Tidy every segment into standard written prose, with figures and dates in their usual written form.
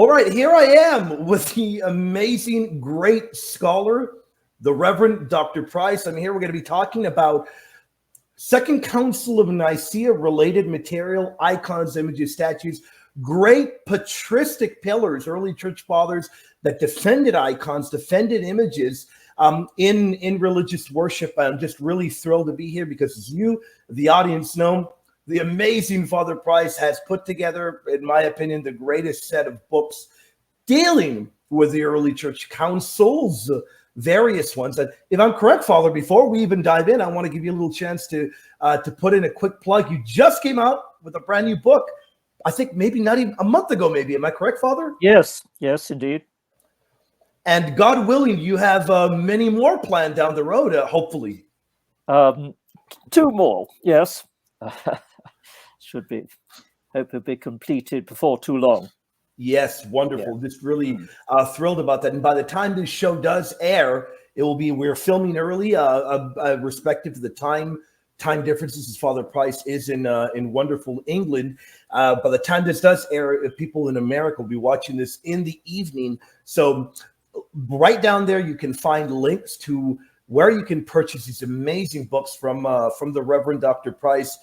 All right, here I am with the amazing, great scholar, the Reverend Dr. Price. I'm here. We're going to be talking about Second Council of Nicaea, related material, icons, images, statues, great patristic pillars, early church fathers that defended icons, defended images in religious worship. I'm just really thrilled to be here because, as you, the audience, know, the amazing Father Price has put together, in my opinion, the greatest set of books dealing with the early church councils, various ones. And if I'm correct, Father, before we even dive in, I want to give you a little chance to put in a quick plug. You just came out with a brand new book, I think maybe not even a month ago, maybe. Am I correct, Father? Yes, indeed. And God willing, you have many more planned down the road, hopefully. 2 more, yes. Should be, hope it'll be completed before too long. Yes, wonderful. Yeah. Just really thrilled about that. And by the time this show does air, it will be, we're filming early, respective to the time differences, as Father Price is in wonderful England. By the time this does air, people in America will be watching this in the evening. So right down there, you can find links to where you can purchase these amazing books from the Reverend Dr. Price.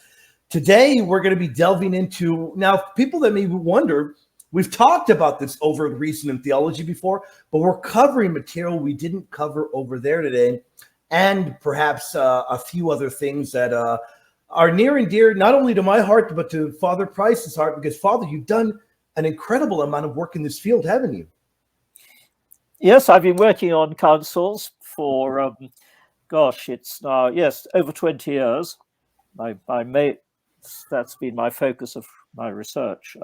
Today, we're going to be delving into, now, people that may wonder, we've talked about this over in Reason and Theology before, but we're covering material we didn't cover over there today, and perhaps a few other things that are near and dear, not only to my heart, but to Father Price's heart, because, Father, you've done an incredible amount of work in this field, haven't you? Yes, I've been working on councils for, it's now, over 20 years. That's been my focus of my research,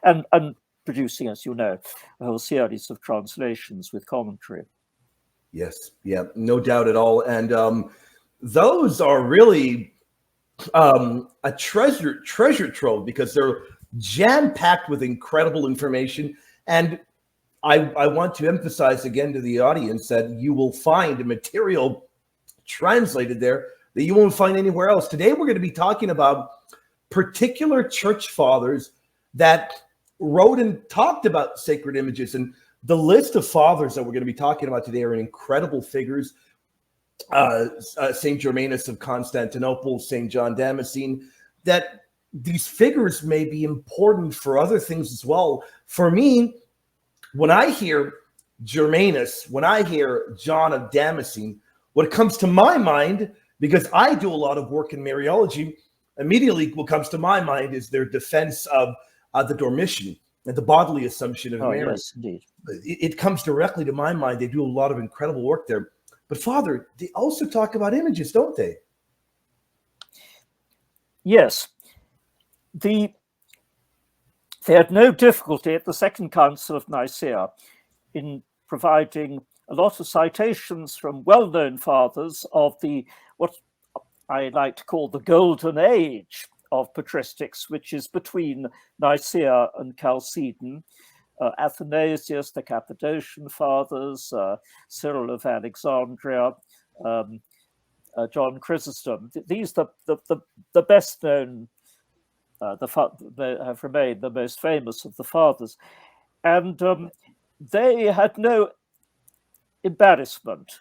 and producing, as you know, a whole series of translations with commentary. Yes, yeah, no doubt at all. And those are really a treasure trove, because they're jam-packed with incredible information. And I want to emphasize again to the audience that you will find material translated there that you won't find anywhere else. Today, we're going to be talking about particular church fathers that wrote and talked about sacred images. And the list of fathers that we're going to be talking about today are incredible figures. St. Germanus of Constantinople, St. John Damascene, that these figures may be important for other things as well. For me, when I hear Germanus, when I hear John of Damascene, what comes to my mind, because I do a lot of work in Mariology, immediately what comes to my mind is their defense of the Dormition and the bodily assumption of Mary. Yes, indeed. It comes directly to my mind. They do a lot of incredible work there. But, Father, they also talk about images, don't they? Yes. They had no difficulty at the Second Council of Nicaea in providing a lot of citations from well-known fathers of what I like to call the golden age of patristics, which is between Nicaea and Chalcedon. Athanasius, the Cappadocian fathers, Cyril of Alexandria, John Chrysostom. These are the best known, have remained the most famous of the fathers. And they had no embarrassment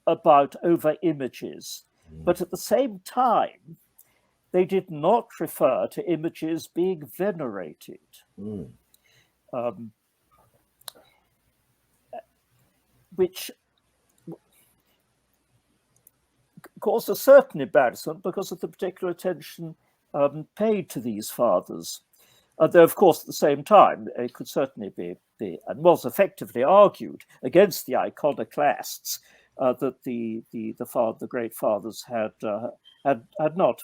about over images. But at the same time, they did not refer to images being venerated. Which caused a certain embarrassment because of the particular attention paid to these fathers. Though, of course, at the same time, it could certainly be and was effectively argued against the iconoclasts that the great fathers had not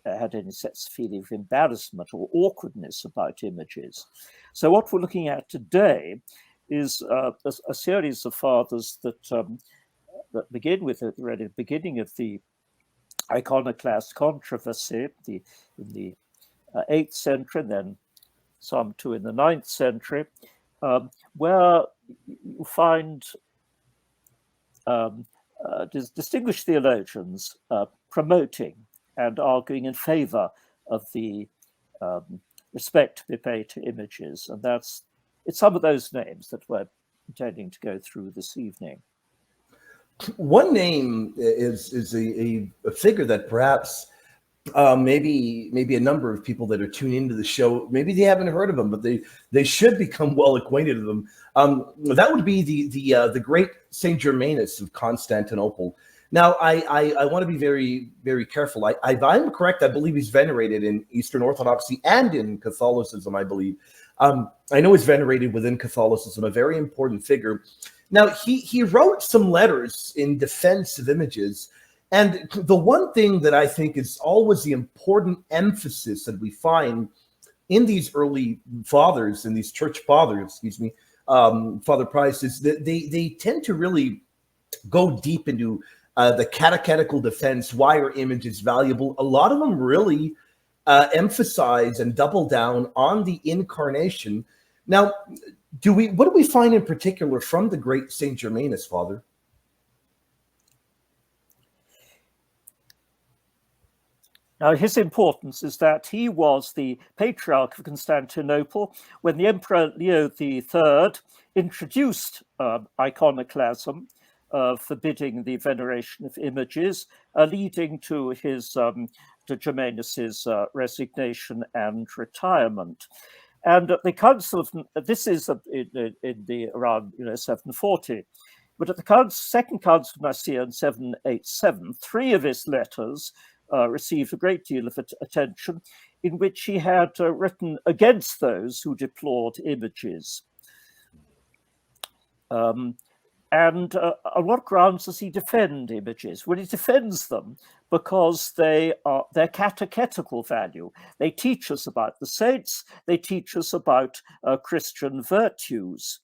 had any sense of feeling of embarrassment or awkwardness about images. So what we're looking at today is a series of fathers that begin with the beginning of the iconoclast controversy in the 8th century, and then some too in the 9th century, where you find distinguished theologians promoting and arguing in favor of the respect to be paid to images. And that's it's some of those names that we're intending to go through this evening. One name is a figure that perhaps maybe a number of people that are tuning into the show, maybe they haven't heard of him, but they should become well acquainted with him. That would be the great Saint Germanus of Constantinople. Now, I want to be very, very careful. If I'm correct, I believe he's venerated in Eastern Orthodoxy and in Catholicism, I believe. I know he's venerated within Catholicism, a very important figure. Now, he wrote some letters in defense of images. And the one thing that I think is always the important emphasis that we find in these early fathers, in these church fathers, Father Price, is that they tend to really go deep into the catechetical defense. Why are images valuable? A lot of them really emphasize and double down on the incarnation. Now, what do we find in particular from the great Saint Germanus, Father? Now, his importance is that he was the Patriarch of Constantinople when the Emperor Leo III introduced iconoclasm, forbidding the veneration of images, leading to to Germanus's resignation and retirement. And at the Council of this is in the around 740, but at the Second Council of Nicaea in 787, 3 of his letters received a great deal of attention, in which he had written against those who deplored images. And on what grounds does he defend images? Well, he defends them because their catechetical value. They teach us about the saints. They teach us about Christian virtues.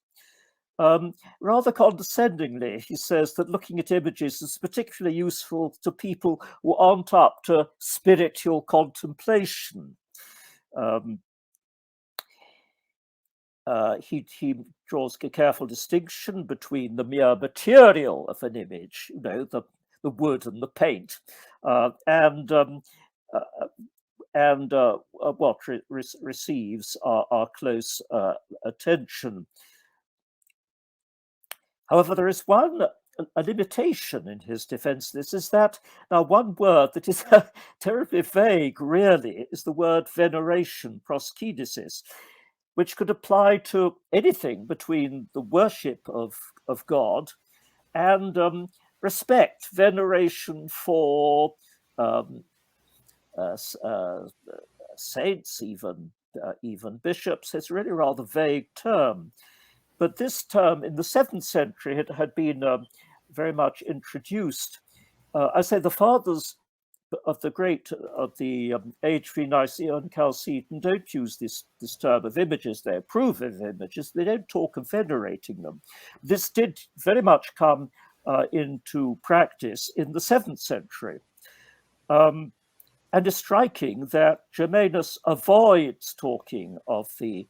Rather condescendingly, he says that looking at images is particularly useful to people who aren't up to spiritual contemplation. He draws a careful distinction between the mere material of an image, the wood and the paint, and what receives our close attention. However, there is a limitation in his defense. This is that now one word that is terribly vague, really, is the word veneration, proskynesis, which could apply to anything between the worship of God and respect, veneration for saints, even bishops. It's really a rather vague term. But this term in the 7th century had been very much introduced. I say the fathers of the age between Nicaea and Chalcedon don't use this term of images. They approve of images. They don't talk of venerating them. This did very much come into practice in the 7th century. And it's striking that Germanus avoids talking of the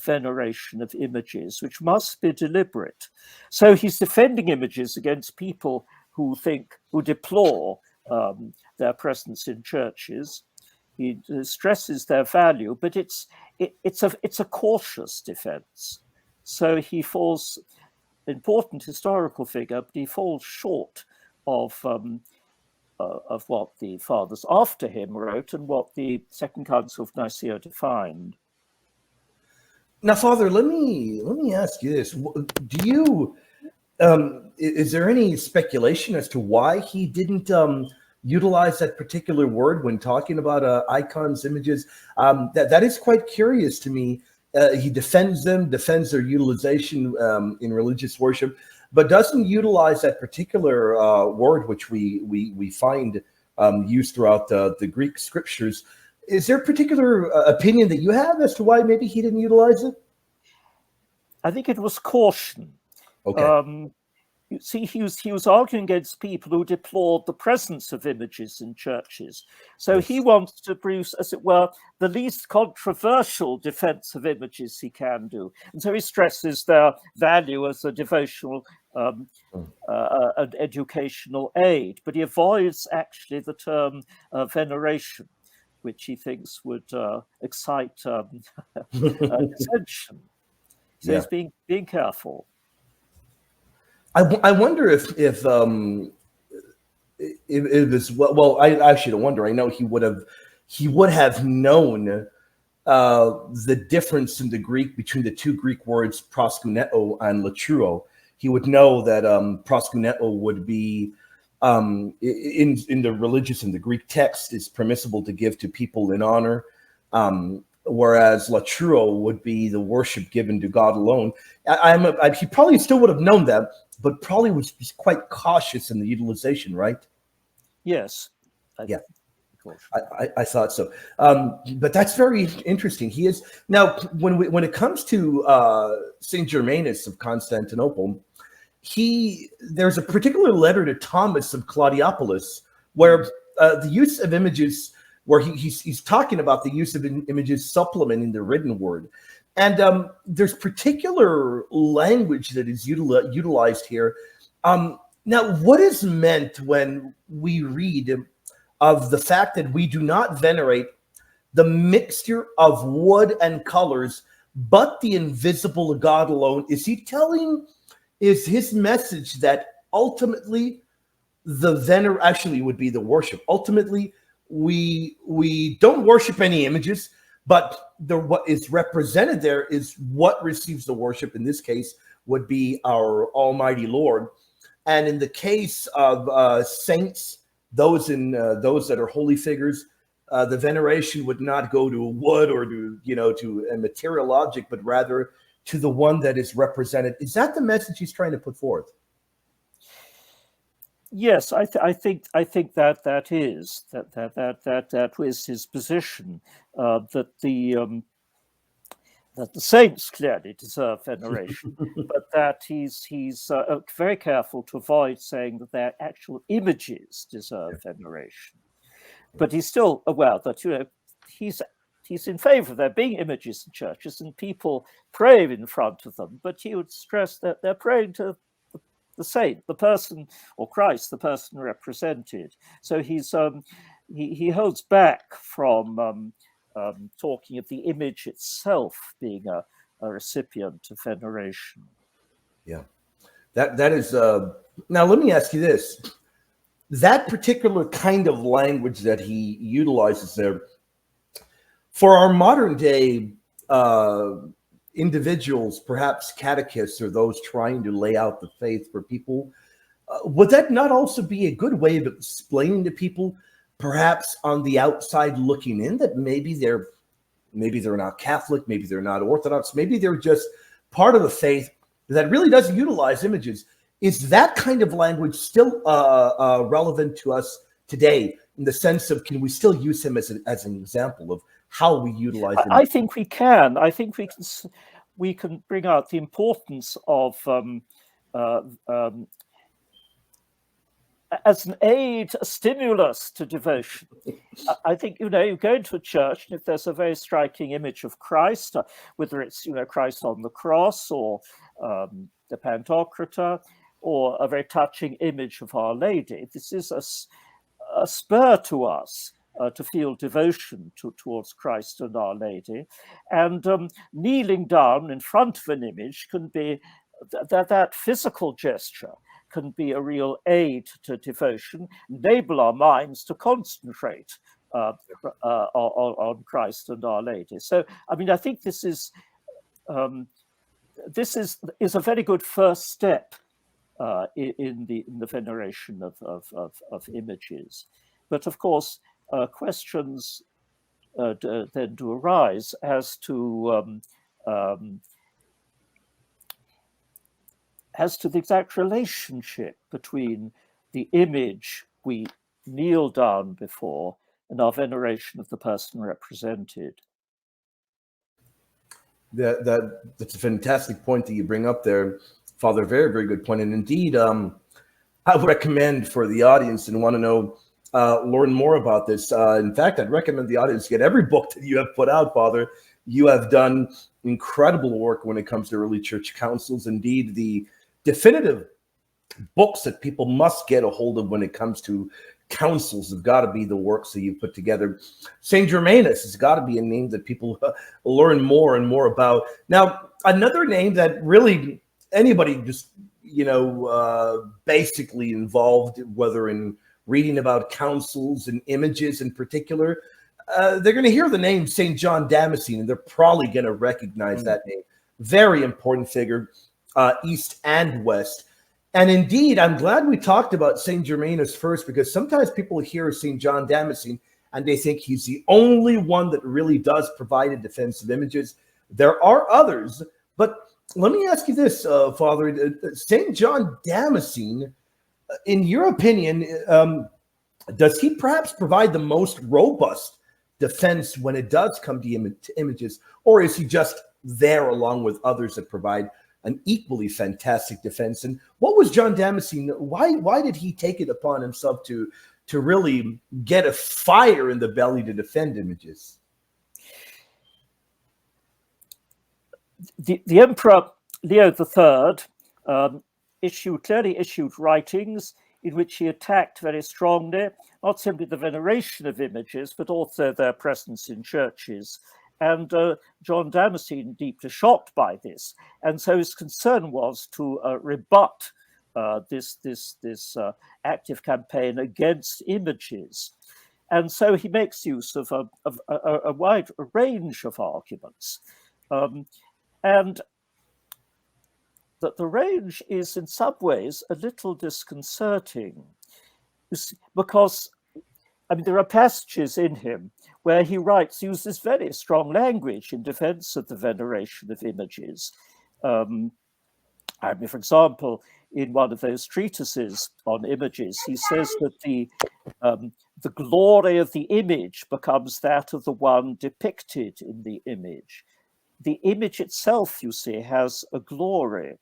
veneration of images, which must be deliberate. So he's defending images against people who deplore their presence in churches. He stresses their value, but it's a cautious defense. So he falls, important historical figure, but he falls short of what the fathers after him wrote and what the Second Council of Nicaea defined. Now, Father, let me ask you this: do you is there any speculation as to why he didn't utilize that particular word when talking about icons, images? That is quite curious to me. He defends their utilization in religious worship, but doesn't utilize that particular word, which we find used throughout the Greek scriptures. Is there a particular opinion that you have as to why maybe he didn't utilize it? I think it was caution. Okay. You see, he was arguing against people who deplored the presence of images in churches. So yes. He wants to produce, as it were, the least controversial defense of images he can do. And so he stresses their value as a devotional and educational aid. But he avoids actually the term veneration, which he thinks would excite dissension. So he's being careful. I wonder if it was well. I actually don't wonder. I know he would have known the difference in the Greek between the two Greek words proskuneo and latruo. He would know that proskuneo would be in the religious and the Greek text is permissible to give to people in honor, whereas latruo would be the worship given to God alone. He probably still would have known that, but probably was quite cautious in the utilization, right? Yes. I thought so. But that's very interesting. He is now when it comes to Saint Germanus of Constantinople, there's a particular letter to Thomas of Claudiopolis where the use of images, where he's talking about the use of images supplementing the written word. And there's particular language that is utilized here. Now, what is meant when we read of the fact that we do not venerate the mixture of wood and colors, but the invisible God alone? Is his message that ultimately actually would be the worship? Ultimately, we don't worship any images, but what is represented there is what receives the worship. In this case, would be our Almighty Lord. And in the case of saints, those that are holy figures, the veneration would not go to wood or to a material object, but rather to the one that is represented. Is that the message he's trying to put forth? Yes, I think that was his position, that the saints clearly deserve veneration, but that he's very careful to avoid saying that their actual images deserve veneration. But he's still aware that he's in favor of there being images in churches and people pray in front of them, but he would stress that they're praying to the saint, the person, or Christ, the person represented. So he holds back from talking of the image itself being a recipient of veneration. Yeah, that is. Now, let me ask you this: that particular kind of language that he utilizes there, for our modern day individuals, perhaps catechists or those trying to lay out the faith for people, would that not also be a good way of explaining to people, perhaps on the outside looking in, that maybe they're not Catholic, maybe they're not Orthodox, maybe they're just part of the faith that really doesn't utilize images? Is that kind of language still relevant to us today, in the sense of, can we still use him as an example of how we utilize him? I think we can. I think we can bring out the importance of as an aid, a stimulus to devotion. I think, you go into a church, and if there's a very striking image of Christ, whether it's, Christ on the cross, or the Pantocrator, or a very touching image of Our Lady, this is a spur to us to feel devotion towards Christ and Our Lady. And kneeling down in front of an image can be, that physical gesture can be a real aid to devotion, enable our minds to concentrate on Christ and Our Lady. So, I think this is a very good first step in the veneration of images. But of course, questions then do arise as to the exact relationship between the image we kneel down before and our veneration of the person represented. That's a fantastic point that you bring up there, Father. Very, very good point. And indeed, I would recommend for the audience and want to know, learn more about this. In fact, I'd recommend the audience get every book that you have put out, Father. You have done incredible work when it comes to early church councils. Indeed, the definitive books that people must get a hold of when it comes to councils have got to be the works that you put together. Saint Germanus has got to be a name that people learn more and more about. Now, another name that really anybody just, basically involved, whether in reading about councils and images in particular, they're going to hear the name St. John Damascene, and they're probably going to recognize that name. Very important figure, East and West. And indeed, I'm glad we talked about St. Germanus first, because sometimes people hear St. John Damascene and they think he's the only one that really does provide a defense of images. There are others, but let me ask you this, Father. St. John Damascene, in your opinion, does he perhaps provide the most robust defense when it does come to images, or is he just there along with others that provide an equally fantastic defense? And what was John Damascene? Why did he take it upon himself to really get a fire in the belly to defend images? The Emperor Leo III clearly issued writings in which he attacked very strongly not simply the veneration of images, but also their presence in churches. And John Damascene, deeply shocked by this, and so his concern was to rebut this active campaign against images. And so he makes use of a wide range of arguments. And that the range is in some ways a little disconcerting, because there are passages in him where he uses very strong language in defense of the veneration of images. For example, in one of those treatises on images, he says that the glory of the image becomes that of the one depicted in the image. The image itself, you see, has a glory.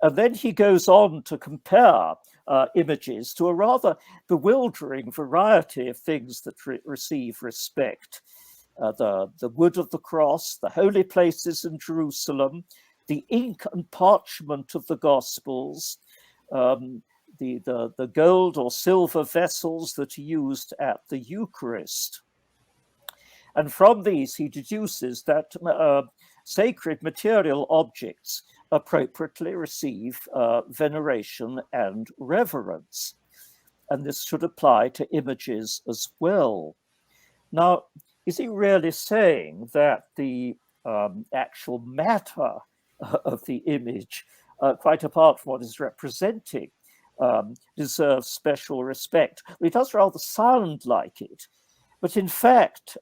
And then he goes on to compare images to a rather bewildering variety of things that receive respect. The wood of the cross, the holy places in Jerusalem, the ink and parchment of the Gospels, the gold or silver vessels that are used at the Eucharist. And from these, he deduces that sacred material objects appropriately receive veneration and reverence. And this should apply to images as well. Now, is he really saying that the actual matter of the image, quite apart from what is representing, deserves special respect? Well, it does rather sound like it. But in fact,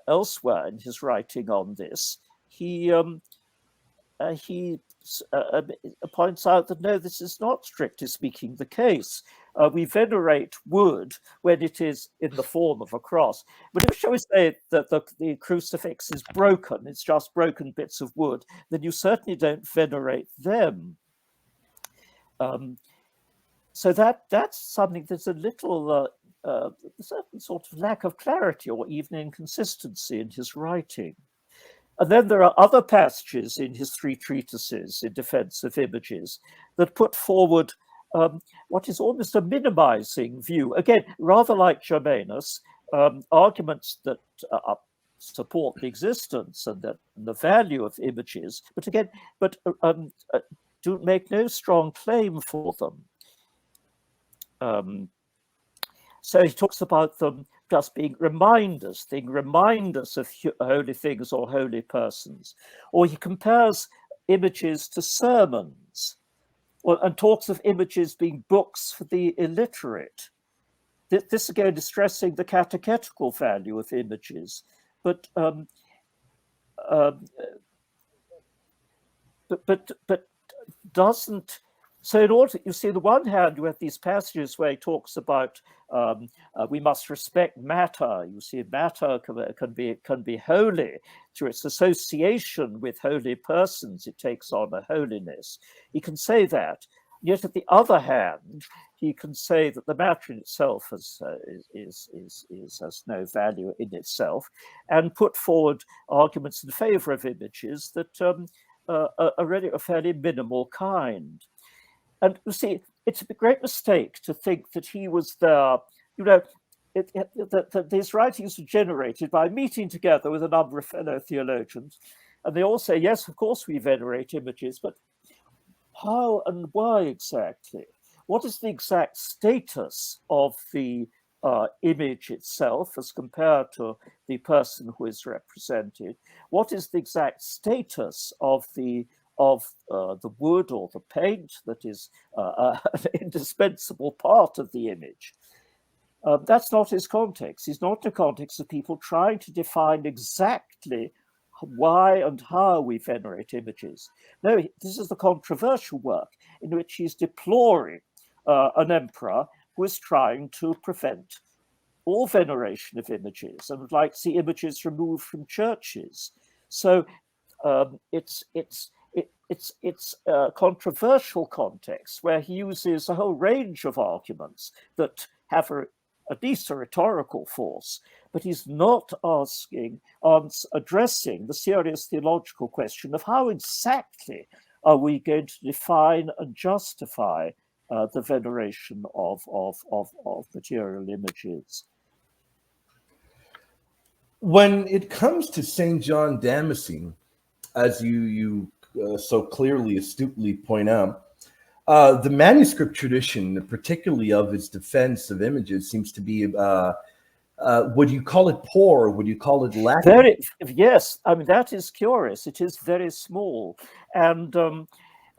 elsewhere in his writing on this, he points out that no, this is not strictly speaking the case. We venerate wood when it is in the form of a cross. But if, shall we say, that the crucifix is broken, it's just broken bits of wood, then you certainly don't venerate them. So that's something that's a little a certain sort of lack of clarity or even inconsistency in his writing. And then there are other passages in his three treatises in defense of images that put forward what is almost a minimizing view. Again, rather like Germanus, arguments that support the existence and the value of images, but do make no strong claim for them. So he talks about them just being reminders of holy things or holy persons. Or he compares images to sermons, and talks of images being books for the illiterate. This again is stressing the catechetical value of images, but doesn't. So in order, you see, on the one hand, you have these passages where he talks about we must respect matter. You see, matter can be holy through its association with holy persons. It takes on a holiness. He can say that. Yet, at the other hand, he can say that the matter in itself has no value in itself, and put forward arguments in favour of images that are really a fairly minimal kind. And you see, it's a great mistake to think that he was there, that his writings were generated by meeting together with a number of fellow theologians. And they all say, yes, of course we venerate images, but how and why exactly? What is the exact status of the image itself as compared to the person who is represented? What is the exact status of the wood or the paint that is an indispensable part of the image? That's not his context. He's not in the context of people trying to define exactly why and how we venerate images. No, this is the controversial work in which he's deploring an emperor who is trying to prevent all veneration of images and would like to see images removed from churches. So it's a controversial context where he uses a whole range of arguments that have at least a rhetorical force, but he's not addressing the serious theological question of how exactly are we going to define and justify the veneration of material images. When it comes to St. John Damascene, as you so clearly, astutely point out, the manuscript tradition, particularly of his defense of images, seems to be, would you call it poor? Would you call it lacking? Yes, I mean, that is curious. It is very small. And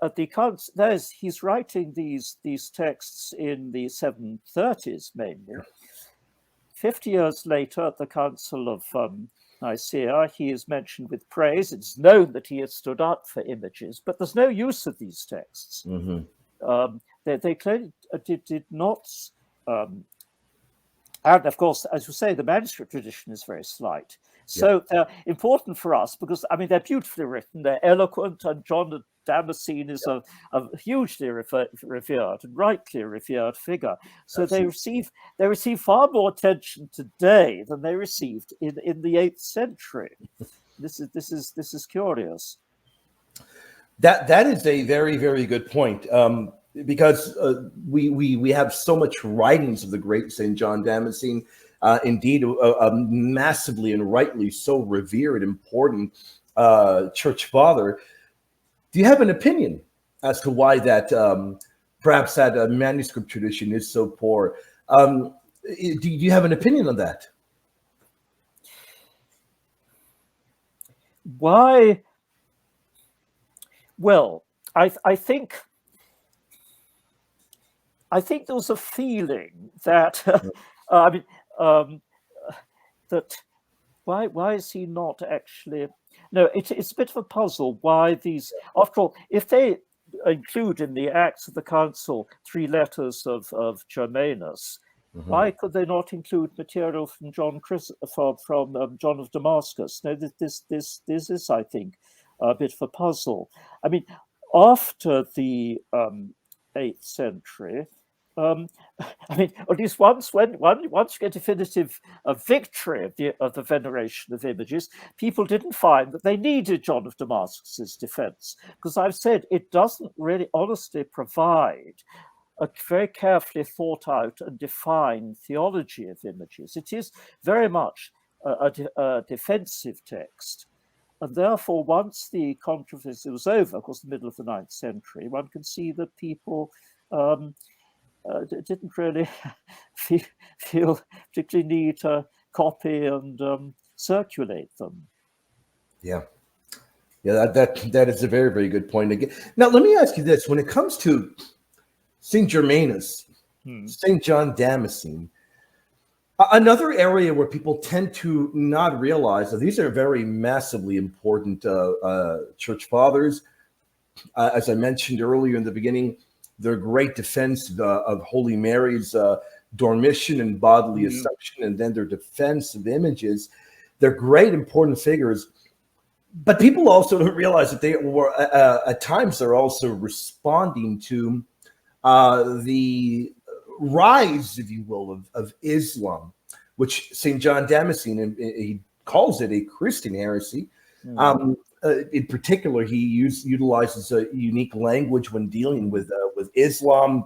at the accounts, he's writing these texts in the 730s mainly. 50 years later, at the Council of Nicaea, he is mentioned with praise. It's known that he has stood up for images, but there's no use of these texts. Mm-hmm. They clearly did not. And of course, as you say, the manuscript tradition is very slight. So they're important for us because, I mean, they're beautifully written, they're eloquent, and John Damascene is a hugely revered and rightly revered figure. So Absolutely. they receive far more attention today than they received in the 8th century. This is curious. That is a very, very good point. Because we have so much writings of the great St. John Damascene, indeed, massively and rightly so revered, important church father. Do you have an opinion as to why that perhaps that manuscript tradition is so poor? Do you have an opinion on that? Why? Well, I think there was a feeling that that why is he not actually? No, it's a bit of a puzzle why these. After all, if they include in the Acts of the Council 3 letters of Germanus, why could they not include material from John of Damascus? No, this is, I think, a bit of a puzzle. I mean, after the 8th century, I mean, at least once you get definitive victory of the veneration of images, people didn't find that they needed John of Damascus's defense, because I've said it doesn't really honestly provide a very carefully thought out and defined theology of images. It is very much a defensive text. And therefore, once the controversy was over, of course, the middle of the 9th century, one can see that people didn't really feel particularly need to copy and circulate them. Yeah, that is a very, very good point. Again, now let me ask you this: when it comes to Saint Germanus, Saint John Damascene, another area where people tend to not realize that these are very massively important church fathers. As I mentioned earlier in the beginning, their great defense of Holy Mary's dormition and bodily assumption, and then their defense of images. They're great, important figures. But people also don't realize that they were, at times, they're also responding to the rise, if you will, of Islam, which St. John Damascene, he calls it a Christian heresy. In particular, he utilizes a unique language when dealing with Islam,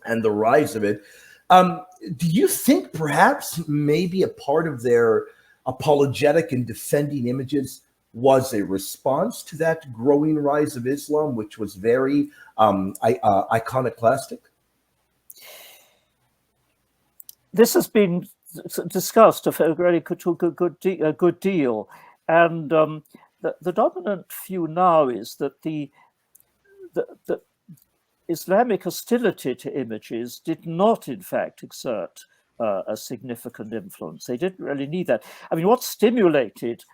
and the rise of it. Do you think perhaps maybe a part of their apologetic and defending images was a response to that growing rise of Islam, which was very iconoclastic? This has been discussed a very good deal, and the dominant view now is that the Islamic hostility to images did not, in fact, exert a significant influence. They didn't really need that. I mean, what stimulated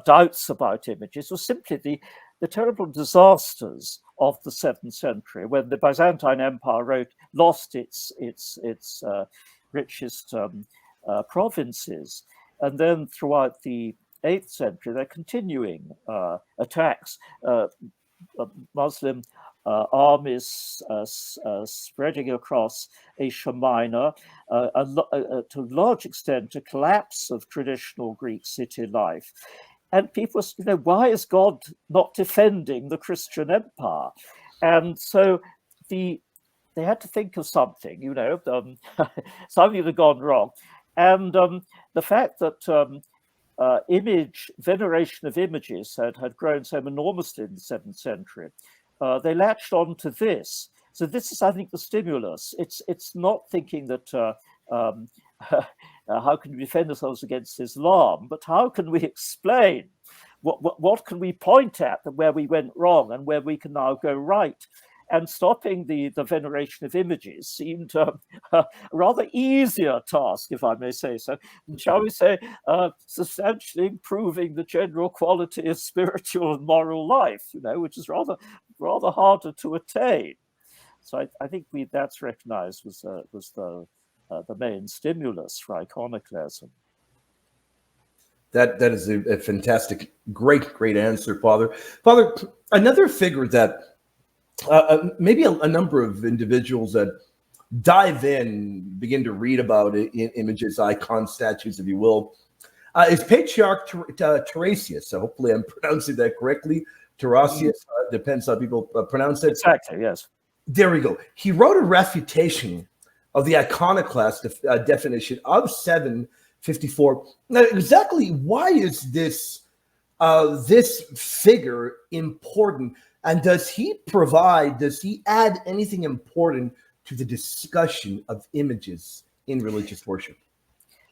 doubts about images was simply the terrible disasters of the 7th century, when the Byzantine Empire lost its richest provinces, and then throughout the 8th century, they're continuing attacks. Muslim armies spreading across Asia Minor, to a large extent, a collapse of traditional Greek city life. And people, why is God not defending the Christian empire? And so they had to think of something, something had gone wrong. And the fact that veneration of images had grown so enormously in the 7th century, they latched on to this. So this is, I think, the stimulus. It's not thinking that how can we defend ourselves against Islam, but how can we explain what can we point at where we went wrong and where we can now go right? And stopping the veneration of images seemed a rather easier task, if I may say so. And shall we say, substantially improving the general quality of spiritual and moral life, which is rather harder to attain. So I think that's recognized was the main stimulus for iconoclasm. That is a fantastic, great answer, Father. Father, another figure that maybe a number of individuals that dive in, begin to read about images, icon, statues, if you will, is Patriarch Tarasius. So hopefully I'm pronouncing that correctly. Tarasius, depends how people pronounce it. Exactly, yes. There we go. He wrote a refutation of the iconoclast definition of 754. Now, exactly why is this figure important? And does he add anything important to the discussion of images in religious worship?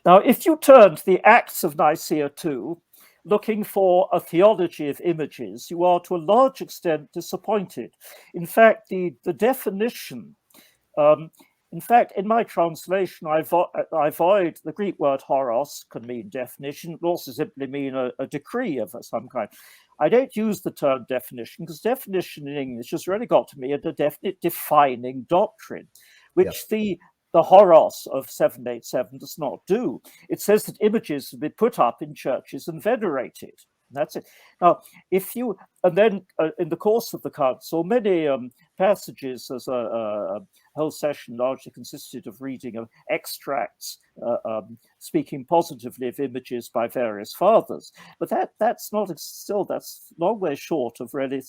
Now, if you turn to the Acts of Nicaea II, looking for a theology of images, you are to a large extent disappointed. In fact, the definition, in my translation, I avoid the Greek word horos, can mean definition, it also simply mean a decree of some kind. I don't use the term definition because definition in English has really got to me a definite defining doctrine, which the horos of 787 does not do. It says that images will be put up in churches and venerated. That's it. Now, and then in the course of the council, many passages, as a whole session largely consisted of reading of extracts speaking positively of images by various fathers. But that's long way short of really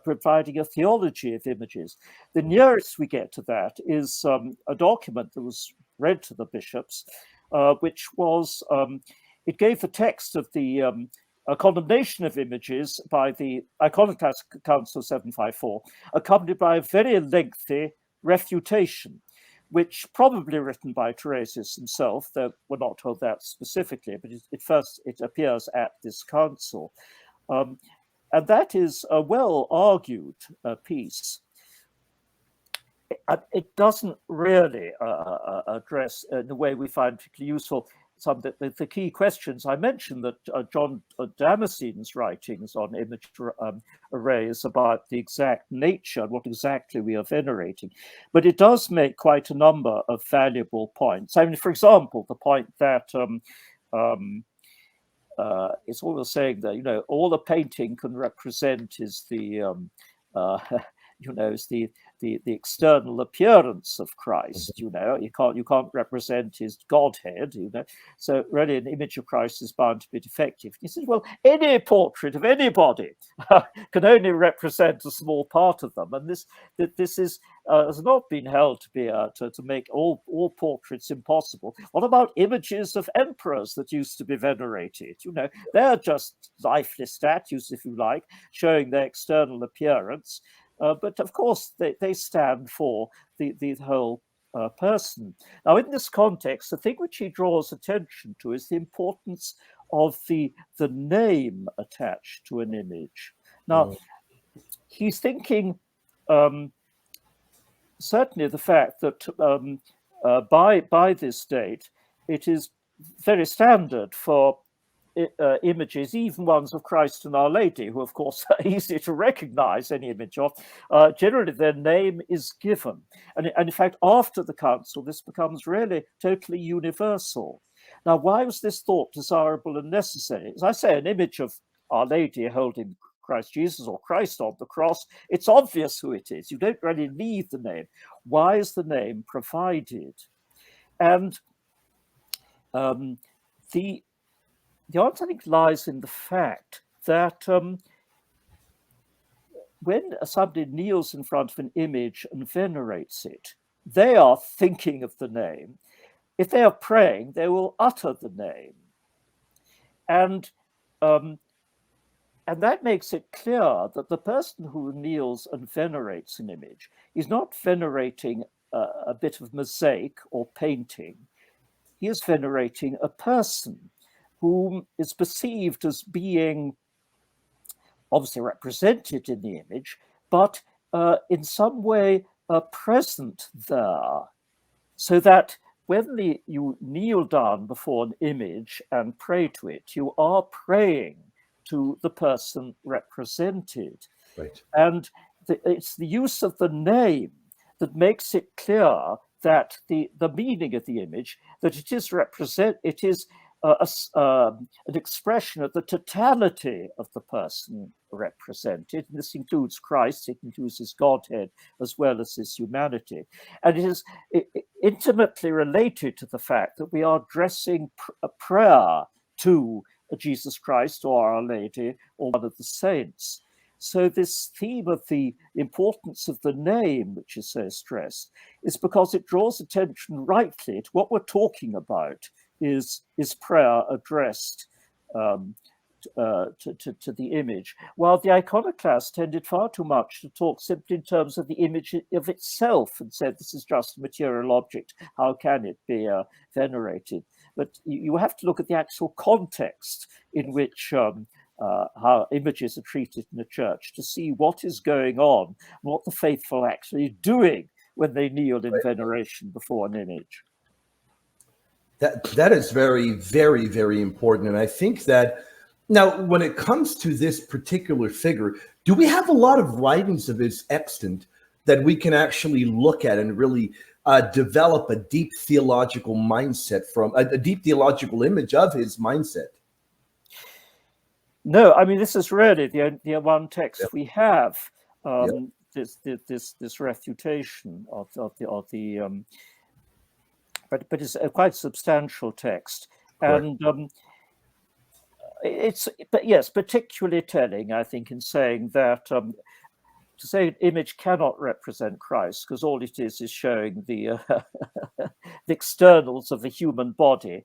providing a theology of images. The nearest we get to that is a document that was read to the bishops, which was, it gave the text of the a condemnation of images by the Iconoclast Council 754, accompanied by a very lengthy refutation, which probably written by Tarasius himself, though we're not told that specifically, but it appears at this council. And that is a well-argued piece. It doesn't really address, in the way we find particularly useful, some of the key questions. I mentioned that John Damascene's writings on image arrays about the exact nature, what exactly we are venerating. But it does make quite a number of valuable points. I mean, for example, the point that it's always saying that, all a painting can represent is the is the external appearance of Christ. You can't represent his Godhead. So really, an image of Christ is bound to be defective. He says, well, any portrait of anybody can only represent a small part of them, and this is has not been held to be to make all portraits impossible. What about images of emperors that used to be venerated? They're just lifeless statues, if you like, showing their external appearance. But of course, they stand for the whole person. Now, in this context, the thing which he draws attention to is the importance of the name attached to an image. Now, he's thinking certainly the fact that by this date, it is very standard for images, even ones of Christ and Our Lady, who of course are easy to recognize any image of, generally their name is given. And in fact, after the council, this becomes really totally universal. Now, why was this thought desirable and necessary? As I say, an image of Our Lady holding Christ Jesus or Christ on the cross, it's obvious who it is. You don't really need the name. Why is the name provided? And the answer, I think, lies in the fact that when somebody kneels in front of an image and venerates it, they are thinking of the name. If they are praying, they will utter the name. And that makes it clear that the person who kneels and venerates an image is not venerating a bit of mosaic or painting. He is venerating a person whom is perceived as being obviously represented in the image, but in some way present there, so that when you kneel down before an image and pray to it, you are praying to the person represented. Right. And it's the use of the name that makes it clear that the meaning of the image, that it is an expression of the totality of the person represented. And this includes Christ, it includes his Godhead as well as his humanity. And it is intimately related to the fact that we are addressing a prayer to Jesus Christ or Our Lady or one of the saints. So this theme of the importance of the name, which is so stressed, is because it draws attention rightly to what we're talking about is prayer addressed to the image, while the iconoclast tended far too much to talk simply in terms of the image of itself and said this is just a material object, how can it be venerated? But you have to look at the actual context in which how images are treated in the church to see what is going on, what the faithful are actually doing when they kneel in veneration before an image. That is very, very, very important. And I think that now when it comes to this particular figure, do we have a lot of writings of his extant that we can actually look at and really develop a deep theological mindset from, a deep theological image of his mindset? No, I mean, this is really the one text we have, this refutation of the but it's a quite substantial text. Correct. And it's particularly telling, I think, in saying that to say an image cannot represent Christ because all it is showing the the externals of the human body.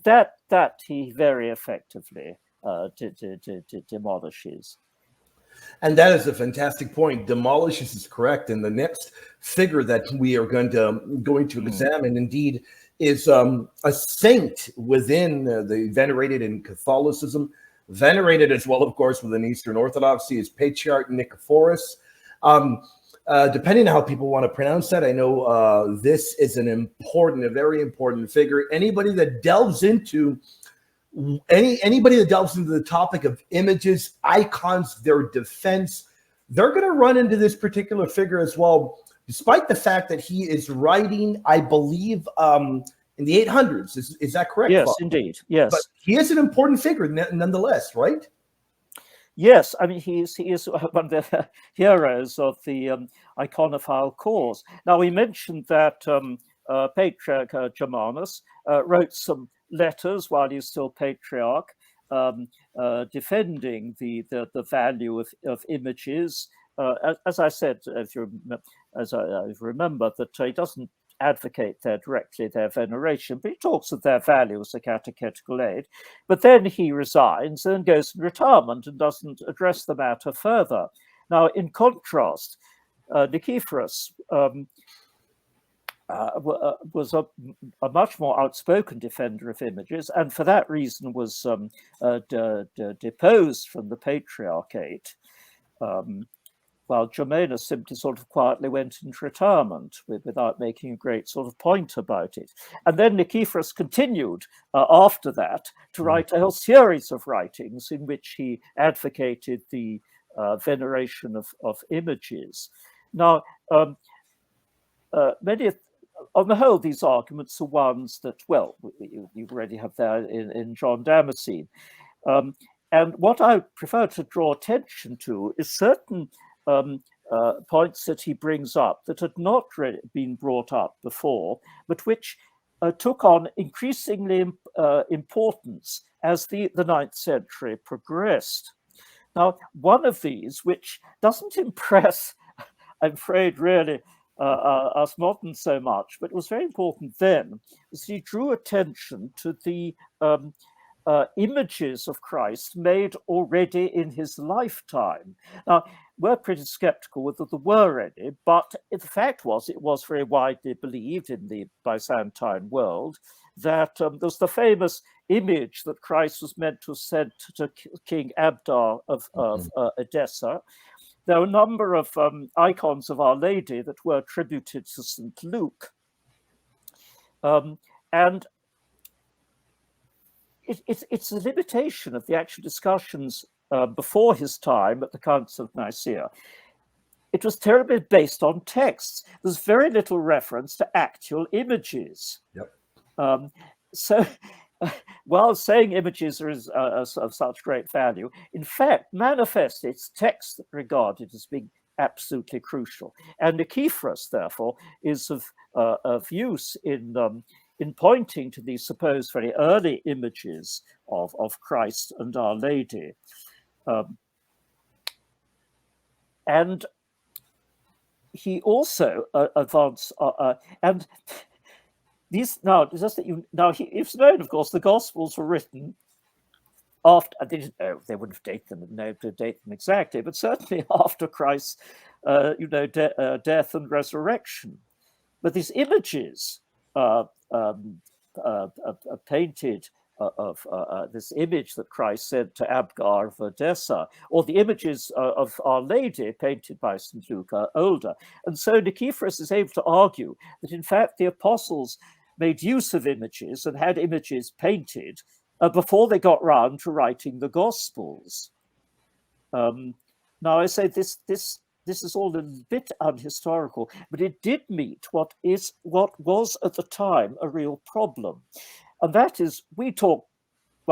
That he very effectively demolishes. And that is a fantastic point. Demolishes is correct. And the next figure that we are going to examine, indeed, is a saint within the venerated in Catholicism, venerated as well, of course, within Eastern Orthodoxy, is Patriarch Nikephoros. Depending on how people want to pronounce that, I know this is a very important figure. Anybody that delves into the topic of images, icons, their defense, they're going to run into this particular figure as well, despite the fact that he is writing, I believe, in the 800s. Is that correct? Yes, Bob? Indeed. Yes. But he is an important figure nonetheless, right? Yes, I mean he is one of the heroes of the iconophile cause. Now we mentioned that Patriarch Germanus wrote some letters while he was still patriarch, defending the value of images. As I said, as I remember, that he doesn't advocate their veneration, but he talks of their value as a catechetical aid. But then he resigns and goes in retirement and doesn't address the matter further. Now, in contrast, Nikephoros was a much more outspoken defender of images, and for that reason was deposed from the patriarchate. While Germanus simply sort of quietly went into retirement without making a great sort of point about it. And then Nikephoros continued after that to write a whole series of writings in which he advocated the veneration of images. Now, many on the whole, these arguments are ones that, well, you already have there in John Damascene. And what I prefer to draw attention to is certain points that he brings up that had not really been brought up before, but which took on increasingly importance as the 9th century progressed. Now, one of these, which doesn't impress, I'm afraid, really us moderns so much, but was very important then, is he drew attention to the images of Christ made already in his lifetime. Now, we're pretty skeptical whether there were any, but the fact was it was very widely believed in the Byzantine world that there's the famous image that Christ was meant to have sent to King Abdar of Edessa. There are a number of icons of Our Lady that were attributed to St. Luke. And it's a limitation of the actual discussions before his time at the Council of Nicaea. It was terribly based on texts. There's very little reference to actual images. Yep. So while saying images are of such great value, in fact, manifest its text regarded as being absolutely crucial. And Nikephoros, therefore, is of use in pointing to these supposed very early images of Christ and Our Lady. And he also advanced, and these now, just that you now, it's known, of course, the Gospels were written after. They didn't know, they wouldn't date them exactly, but certainly after Christ's, death and resurrection. But these images painted of this image that Christ sent to Abgar of Edessa, or the images of Our Lady painted by St. Luke are older. And so Nikephoros is able to argue that in fact the apostles made use of images and had images painted before they got round to writing the Gospels. Now I say this is all a bit unhistorical, but it did meet what was at the time a real problem. And that is, we're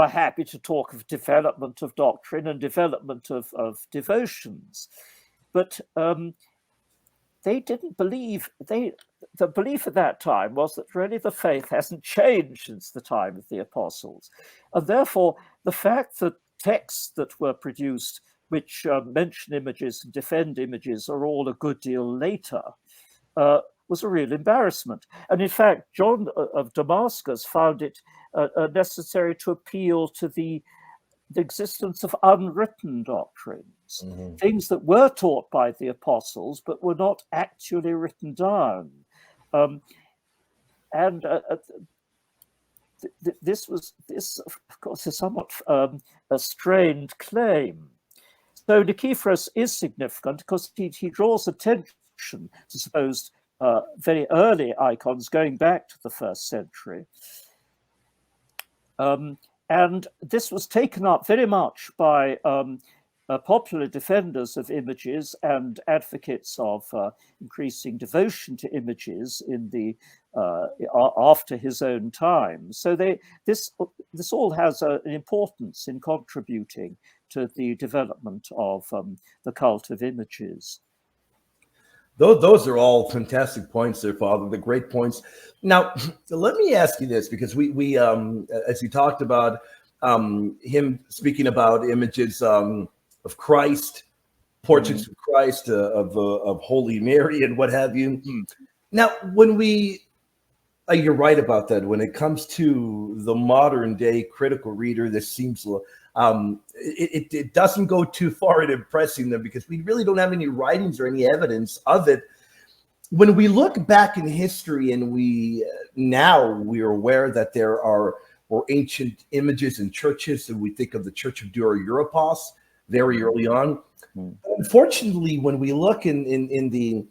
happy to talk of development of doctrine and development of devotions, but they didn't believe, the belief at that time was that really the faith hasn't changed since the time of the apostles. And therefore, the fact that texts that were produced which mention images and defend images are all a good deal later, was a real embarrassment. And in fact, John of Damascus found it necessary to appeal to the existence of unwritten doctrines, things that were taught by the apostles, but were not actually written down. This, of course, is somewhat a strained claim. So Nikephoros is significant because he draws attention to supposed very early icons going back to the 1st century. And this was taken up very much by popular defenders of images and advocates of increasing devotion to images in the after his own time. So this all has an importance in contributing to the development of the cult of images. Those are all fantastic points there, Father. The great points. Now, let me ask you this, because we as you talked about him speaking about images of Christ, portraits of Christ, of Holy Mary, and what have you. Now, when you're right about that. When it comes to the modern day critical reader, this seems it doesn't go too far in impressing them, because we really don't have any writings or any evidence of it. When we look back in history, and we're aware that there are ancient images in churches, and we think of the Church of Dura Europos very early on. Unfortunately, when we look in the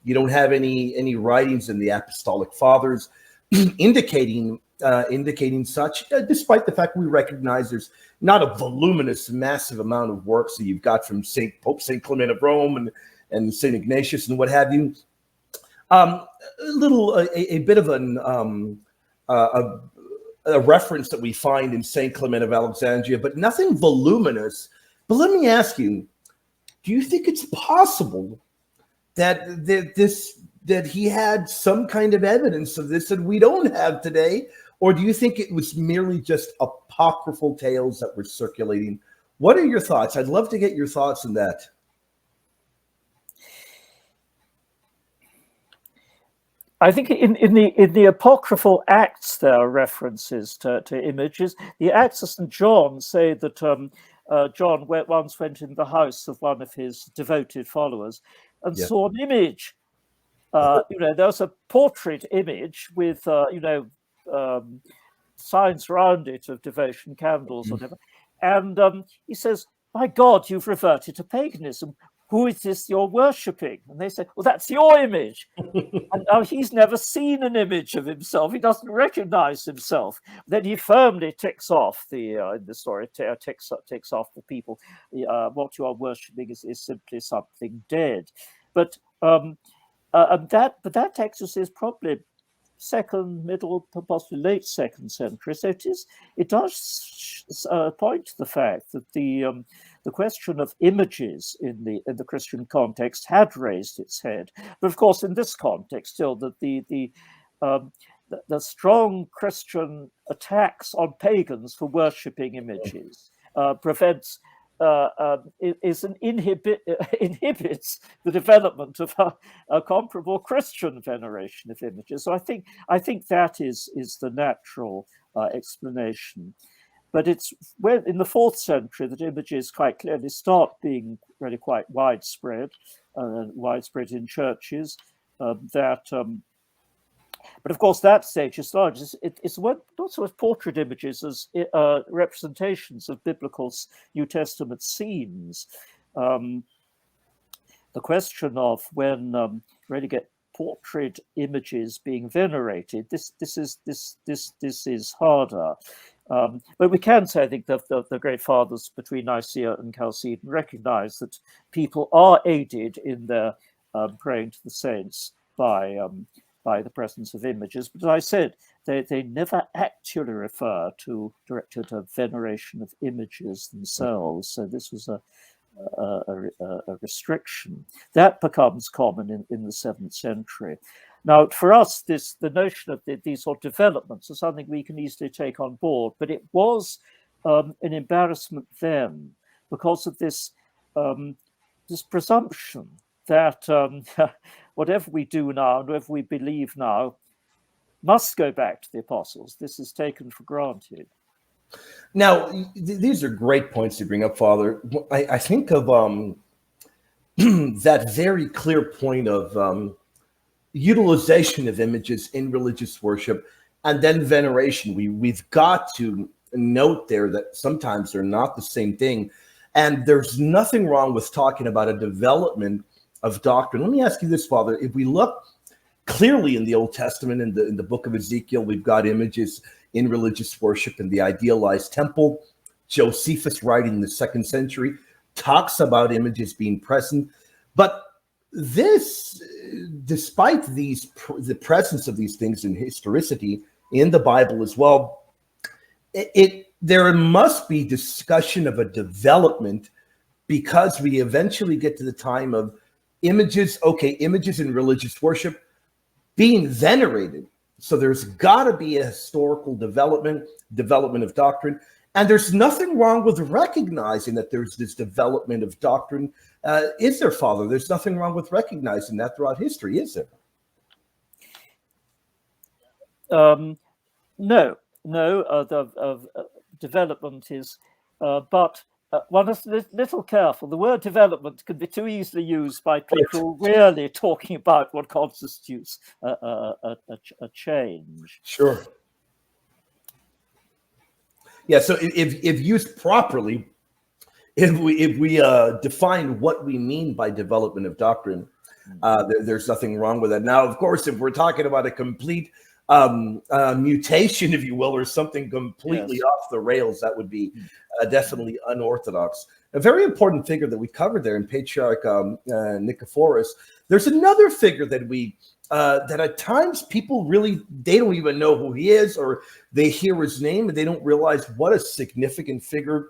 you don't have any writings in the Apostolic Fathers indicating such, despite the fact we recognize there's not a voluminous, massive amount of works that you've got from Pope Saint Clement of Rome and Saint Ignatius and what have you. A bit of a reference that we find in Saint Clement of Alexandria, but nothing voluminous. But let me ask you, do you think it's possible that he had some kind of evidence of this that we don't have today? Or do you think it was merely just apocryphal tales that were circulating? What are your thoughts? I'd love to get your thoughts on that. I think in the apocryphal Acts there are references to images. The Acts of St. John say that John once went in the house of one of his devoted followers and saw an image. There was a portrait image with signs around it of devotion, candles, whatever. And he says, "My God, you've reverted to paganism. Who is this you're worshipping?" And they say, "Well, that's your image." And now he's never seen an image of himself. He doesn't recognize himself. Then he firmly ticks off in the story, ticks off the people. What you are worshipping is simply something dead. But that text is probably second, middle, possibly late 2nd century. So it does point to the fact that the question of images in the Christian context had raised its head. But of course, in this context, still that the strong Christian attacks on pagans for worshipping images inhibits the development of a comparable Christian veneration of images. So I think that is the natural explanation. But it's in the 4th century that images quite clearly start being really quite widespread in churches. But of course, that stage is large. It's not so much portrait images as representations of biblical New Testament scenes. The question of when really get portrait images being venerated, this is harder. But we can say, I think, that the great fathers between Nicaea and Chalcedon recognize that people are aided in their praying to the saints by the presence of images. But as I said, they never actually refer directly to veneration of images themselves. So this was a restriction that becomes common in the 7th century. Now, for us, the notion of these sort of developments is something we can easily take on board, but it was an embarrassment then because of this presumption that whatever we do now and whatever we believe now must go back to the apostles. This is taken for granted. Now, these are great points to bring up, Father. I think of that very clear point of utilization of images in religious worship and then veneration. We've got to note there that sometimes they're not the same thing. And there's nothing wrong with talking about a development of doctrine. Let me ask you this, Father. If we look clearly in the Old Testament, in the book of Ezekiel, we've got images in religious worship in the idealized temple. Josephus, writing in the 2nd century, talks about images being present, but this, despite the presence of these things in historicity in the Bible as well, there must be discussion of a development, because we eventually get to the time of images in religious worship being venerated. So there's got to be a historical development of doctrine. And there's nothing wrong with recognizing that there's this development of doctrine. Is there, Father? There's nothing wrong with recognizing that throughout history, is there? No. The development is, but one is a little careful. The word development can be too easily used by people really talking about what constitutes a change. Sure. Yeah, so if used properly, if we define what we mean by development of doctrine, there's nothing wrong with that. Now, of course, if we're talking about a complete mutation, if you will, or something completely off the rails, that would be definitely unorthodox. A very important figure that we covered there in Patriarch Nikephoros. There's another figure that that at times people they don't even know who he is, or they hear his name and they don't realize what a significant figure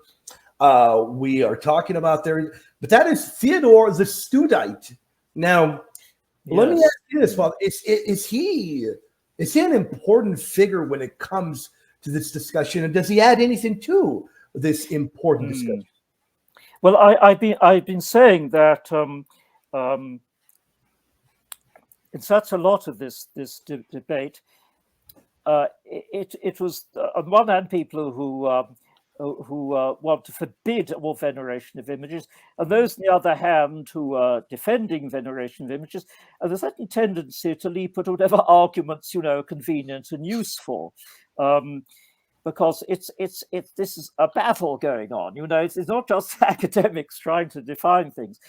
we are talking about there. But that is Theodore the Studite. Now, let me ask you this, Father. Is he an important figure when it comes to this discussion, and does he add anything to this important discussion? Well, I've been saying that in such a lot of this debate, it was on one hand people who want to forbid all veneration of images, and those on the other hand who are defending veneration of images. And there's a certain tendency to leap at whatever arguments are convenient and useful, because this is a battle going on. It's not just academics trying to define things.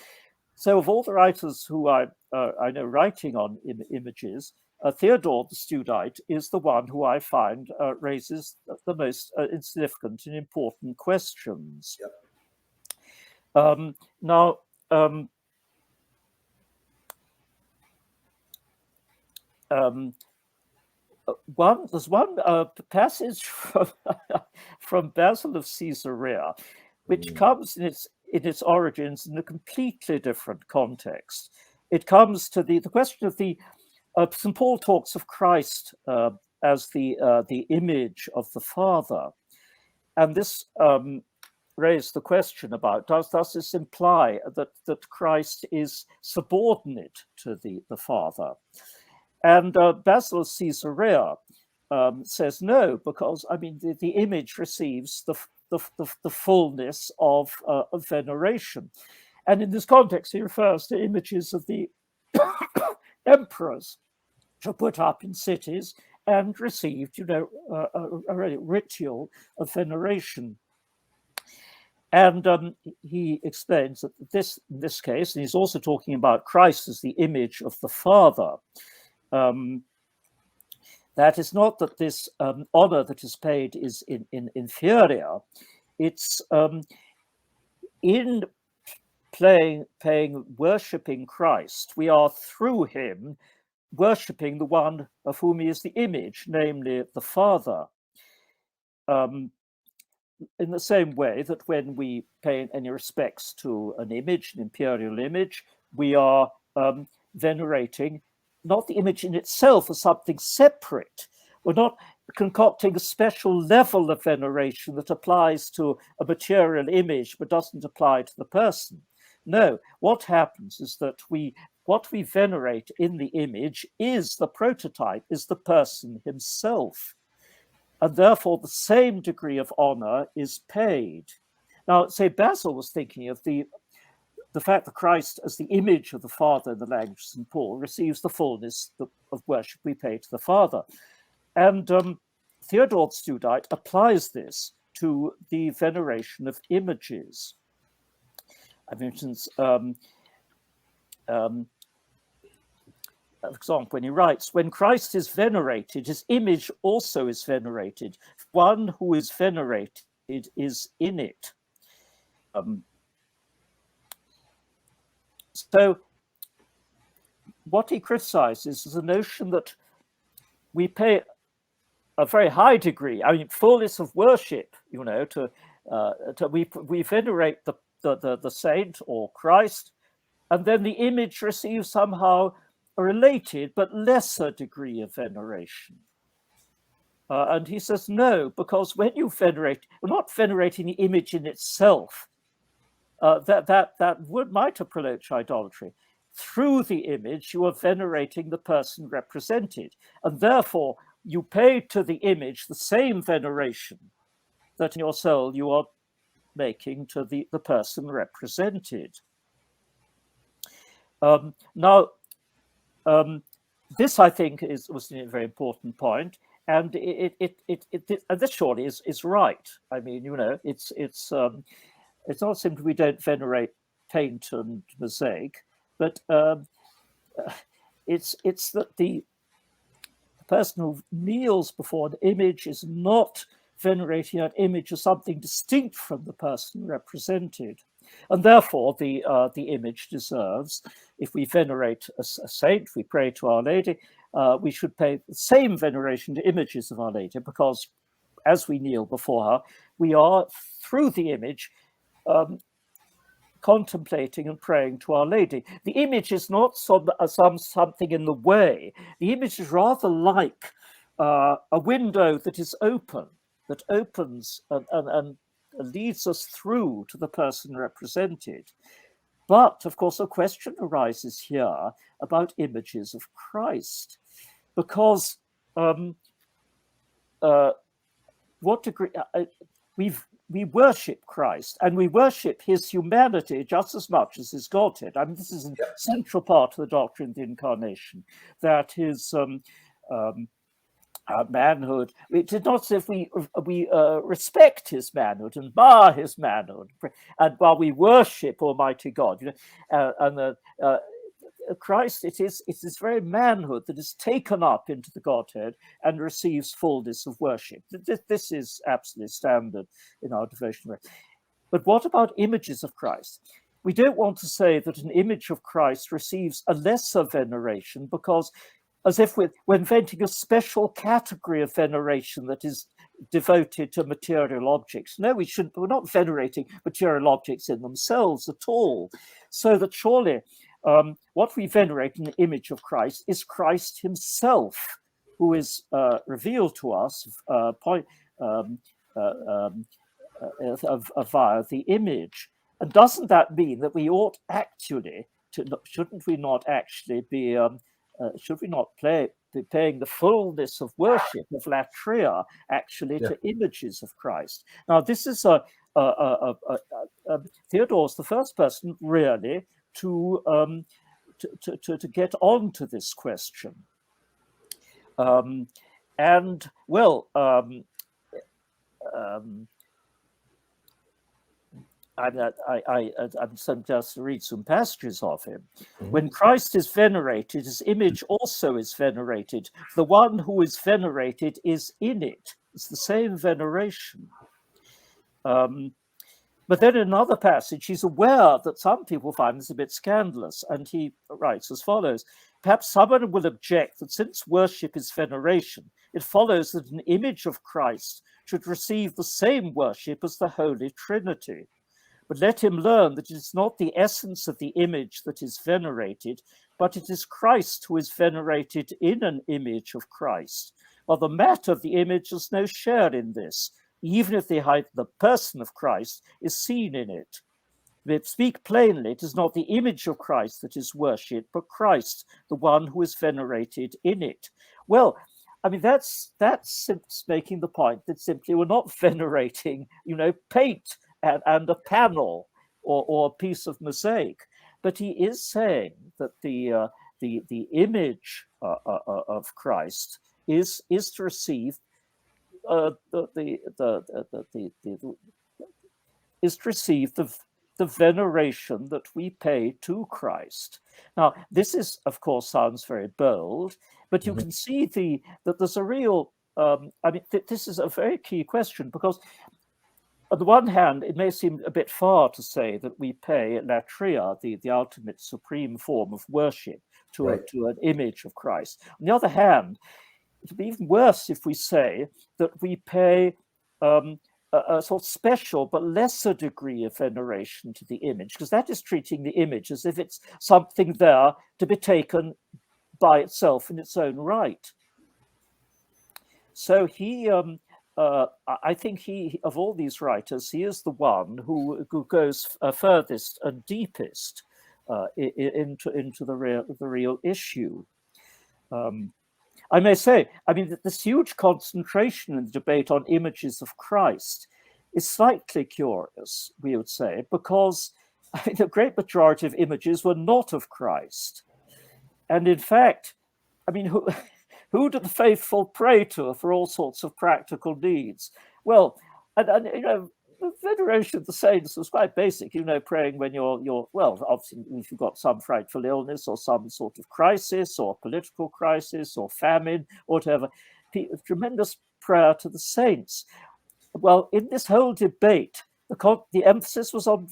So of all the writers who I know writing on images, Theodore the Studite is the one who I find raises the most significant and important questions. Yep. Now, there's one passage from Basil of Caesarea, which comes in its origins in a completely different context. It comes to the question of the St. Paul talks of Christ as the image of the Father, and this raised the question about does this imply that Christ is subordinate to the Father? And Basil of Caesarea says no, because the image receives the fullness of veneration. And in this context, he refers to images of the emperors which are put up in cities and received, a ritual of veneration. And he explains that in this case, and he's also talking about Christ as the image of the Father, that is not that this honor that is paid is inferior. It's in worshipping Christ, we are through him worshipping the one of whom he is the image, namely the Father. In the same way that when we pay any respects to an image, an imperial image, we are venerating not the image in itself as something separate. We're not concocting a special level of veneration that applies to a material image but doesn't apply to the person. No, what happens is that what we venerate in the image is the prototype, is the person himself. And therefore the same degree of honor is paid. Now, say Basil was thinking of the fact that Christ, as the image of the Father in the language of St. Paul, receives the fullness of worship we pay to the Father. And Theodore the Studite applies this to the veneration of images. I mentioned, for example, when he writes, when Christ is venerated, his image also is venerated. One who is venerated is in it. So what he criticizes is the notion that we pay a very high degree, I mean, fullness of worship, we venerate the saint or Christ, and then the image receives somehow a related but lesser degree of veneration. And he says, no, because when you venerate, you're not venerating the image in itself. That might approach idolatry. Through the image, you are venerating the person represented. And therefore, you pay to the image the same veneration that in your soul you are making to the person represented. This, I think, was a very important point, and this surely is right. I mean, it's not simply we don't venerate paint and mosaic, but it's that the person who kneels before an image is not venerating that image as something distinct from the person represented. And therefore, the image deserves, if we venerate a saint, we pray to Our Lady, we should pay the same veneration to images of Our Lady, because as we kneel before her, we are, through the image, contemplating and praying to Our Lady. The image is not something in the way. The image is rather like a window that is open, that opens and leads us through to the person represented. But, of course, a question arises here about images of Christ, because what degree we worship Christ, and we worship his humanity just as much as his Godhead. I mean, this is a central part of the doctrine of the Incarnation, that his manhood, it is not as if we respect his manhood and admire his manhood, and while we worship Almighty God, Christ, it is very manhood that is taken up into the Godhead and receives fullness of worship. This is absolutely standard in our devotion. But what about images of Christ? We don't want to say that an image of Christ receives a lesser veneration, because as if we're inventing a special category of veneration that is devoted to material objects. No, we're not venerating material objects in themselves at all. So that surely what we venerate in the image of Christ is Christ himself, who is revealed to us via the image. And doesn't that mean that we ought actually shouldn't we not actually be should we not be paying the fullness of worship, of latria, actually to images of Christ? Now, this is Theodore's the first person really to get on to this question. I'm just to read some passages of him. Mm-hmm. When Christ is venerated, his image also is venerated. The one who is venerated is in it. It's the same veneration. But then in another passage, he's aware that some people find this a bit scandalous, and he writes as follows: perhaps someone will object that since worship is veneration, it follows that an image of Christ should receive the same worship as the Holy Trinity. But let him learn that it is not the essence of the image that is venerated, but it is Christ who is venerated in an image of Christ. While the matter of the image has no share in this, even if the person of Christ is seen in it. If speak plainly, it is not the image of Christ that is worshipped, but Christ, the one who is venerated in it. Well, I mean, that's making the point that simply we're not venerating, paint and a panel or a piece of mosaic, but he is saying that the image of Christ is to receive the veneration that we pay to Christ. Now, this is, of course, sounds very bold, but you can see that there's a real. This is a very key question, because on the one hand, it may seem a bit far to say that we pay latria, the ultimate supreme form of worship, to an image of Christ. On the other hand, it would be even worse if we say that we pay a sort of special but lesser degree of veneration to the image, because that is treating the image as if it's something there to be taken by itself in its own right. So he, I think he, of all these writers, he is the one who goes furthest and deepest into the real issue. I may say, I mean, that this huge concentration in the debate on images of Christ is slightly curious, we would say, because I mean, the great majority of images were not of Christ. And in fact, I mean, who do the faithful pray to for all sorts of practical needs? Well, and you know, the veneration of the saints was quite basic, you know, praying when you're well, obviously if you've got some frightful illness or some sort of crisis or political crisis or famine or whatever, tremendous prayer to the saints. Well, in this whole debate, the emphasis was on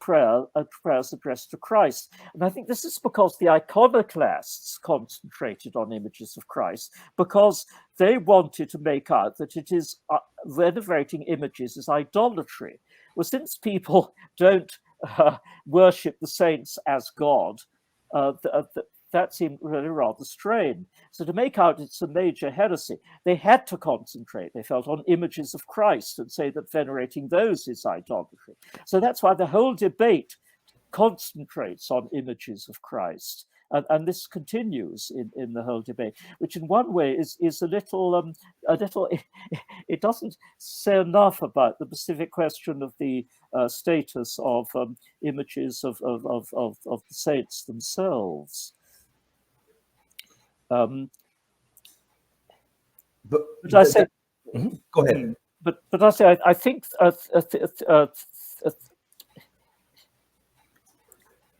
prayers addressed to Christ. And I think this is because the iconoclasts concentrated on images of Christ, because they wanted to make out that it is venerating images is idolatry. Well, since people don't worship the saints as God, that seemed really rather strange. So to make out it's a major heresy, they had to concentrate, they felt, on images of Christ and say that venerating those is idolatry. So that's why the whole debate concentrates on images of Christ. And this continues in the whole debate, which in one way is a little, it doesn't say enough about the specific question of the status of images of the saints themselves. But I say, go ahead. But I say, I think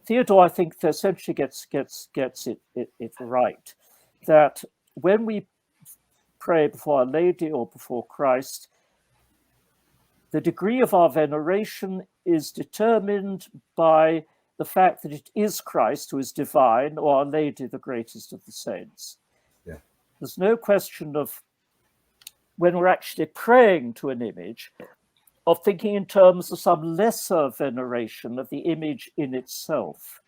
Theodore, I think, essentially gets it right, that when we pray before Our Lady or before Christ, the degree of our veneration is determined by the fact that it is Christ who is divine, or Our Lady, the greatest of the saints. Yeah. There's no question of, when we're actually praying to an image, of thinking in terms of some lesser veneration of the image in itself.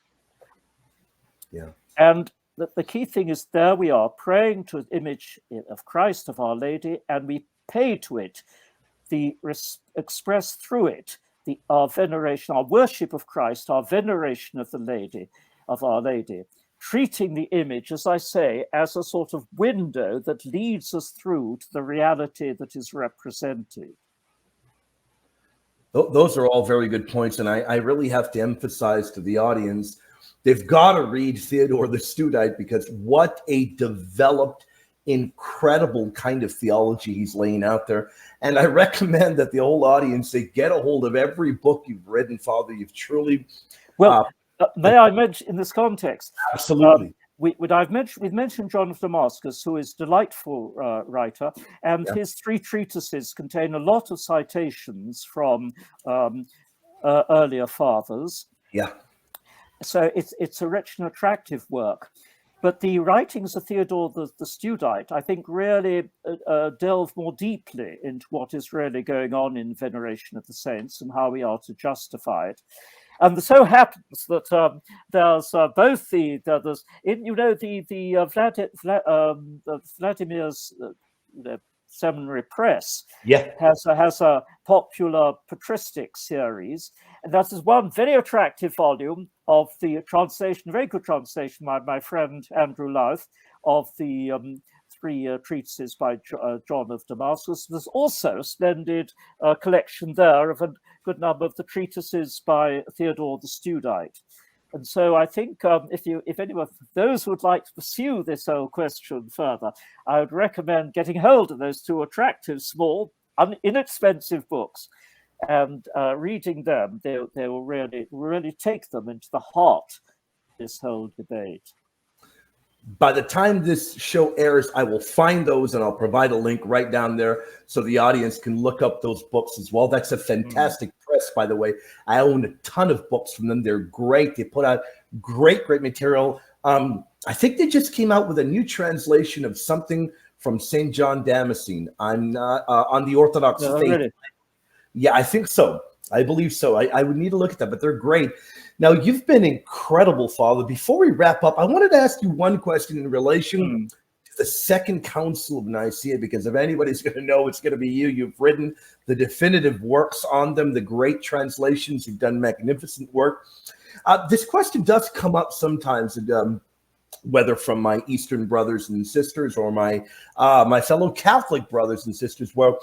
Yeah. And the key thing is, there we are praying to an image of Christ, of Our Lady, and we pay to it, express through it, our veneration, our worship of Christ, our veneration of the Lady, of Our Lady, treating the image, as I say, as a sort of window that leads us through to the reality that is represented. Those are all very good points, and I really have to emphasize to the audience, they've got to read Theodore the Studite, because what a developed, incredible kind of theology he's laying out there. And I recommend that the whole audience, they get a hold of every book you've written, Father. You've truly... Well, may I mention in this context? Absolutely. We've mentioned John of Damascus, who is a delightful writer, and his 3 treatises contain a lot of citations from earlier fathers. Yeah. So it's a rich and attractive work. But the writings of Theodore the Studite, I think, really delve more deeply into what is really going on in veneration of the saints and how we are to justify it. And it so happens that there's both there's Vladimir's seminary press has a popular patristic series, and that is one very attractive volume of the translation, very good translation by my friend Andrew Louth, of the 3 treatises by John of Damascus. There's also a splendid collection there of a good number of the treatises by Theodore the Studite. And so I think if anyone of those would like to pursue this whole question further, I would recommend getting hold of those 2 attractive, small, inexpensive books, and reading them. They will really take them into the heart of this whole debate. By the time this show airs, I will find those and I'll provide a link right down there so the audience can look up those books as well. That's a fantastic press, by the way. I own a ton of books from them. They're great. They put out great material. I think they just came out with a new translation of something from St. John Damascene on the Orthodox faith. Really? Yeah, I think so. I believe so. I would need to look at that, but they're great. Now, you've been incredible, Father. Before we wrap up, I wanted to ask you one question in relation to the Second Council of Nicaea, because if anybody's going to know, it's going to be you. You've written the definitive works on them, the great translations. You've done magnificent work. This question does come up sometimes, whether from my Eastern brothers and sisters or my fellow Catholic brothers and sisters. Well,